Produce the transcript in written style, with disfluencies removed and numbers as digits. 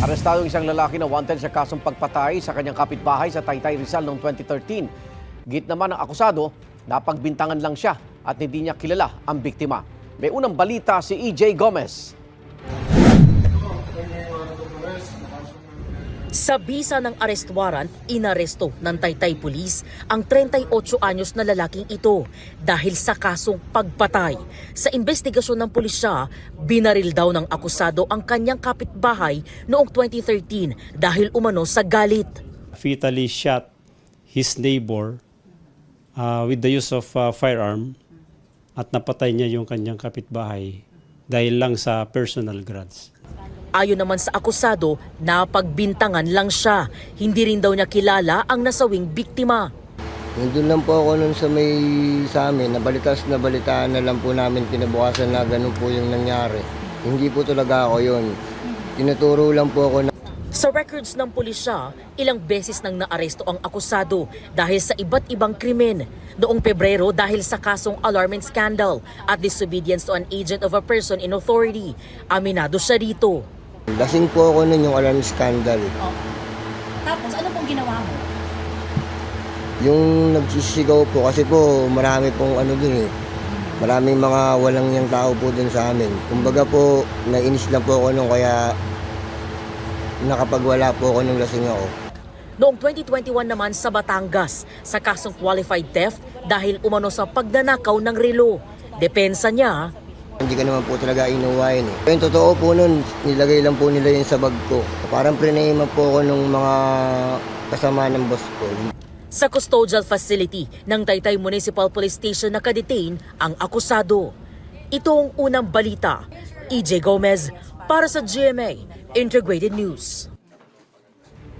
Arestado ang isang lalaki na wanted sa kasong pagpatay sa kanyang kapitbahay sa Taytay, Rizal noong 2013. Git naman ng akusado, napagbintangan lang siya at hindi niya kilala ang biktima. May unang balita si EJ Gomez. Sa bisa ng arrest warrant, inaresto ng Taytay Police ang 38 anyos na lalaking ito dahil sa kasong pagpatay. Sa investigasyon ng pulisya, binaril daw ng akusado ang kanyang kapitbahay noong 2013 dahil umano sa galit. Fatally shot his neighbor with the use of firearm at napatay niya yung kanyang kapitbahay dahil lang sa personal grudge. Ayon naman sa akusado, napagbintangan lang siya. Hindi rin daw niya kilala ang nasawing biktima. Nandun lang po ako nun sa amin, nabalitas na balitaan na lang po namin kinabukasan na ganun po yung nangyari. Hindi po talaga ako yun. Tinuturo lang po ako na... Sa records ng pulisya, ilang beses nang naaresto ang akusado dahil sa iba't ibang krimen. Noong Pebrero dahil sa kasong alarming scandal at disobedience to an agent of a person in authority. Aminado siya rito. Lasing po ako nun yung alarm scandal. Tapos ano pong ginawa mo? Yung nagsisigaw po kasi po marami pong ano dun eh. Maraming mga walang yang tao po dun sa amin. Kumbaga po, nainis lang po ako nung kaya nakapagwala po ako nung lasing ako. Noong 2021 naman sa Batangas, sa kasong qualified theft dahil umano sa pagnanakaw ng relo. Depensa niya, Hindi ka naman po talaga inuwain eh. Yung totoo po nun, nilagay lang po nila yun sa bag ko. Parang prinema po ako nung mga kasama ng boss ko. sa custodial facility ng Taytay Municipal Police Station nakadetain ang akusado. Ito ang unang balita. EJ Gomez para sa GMA Integrated News.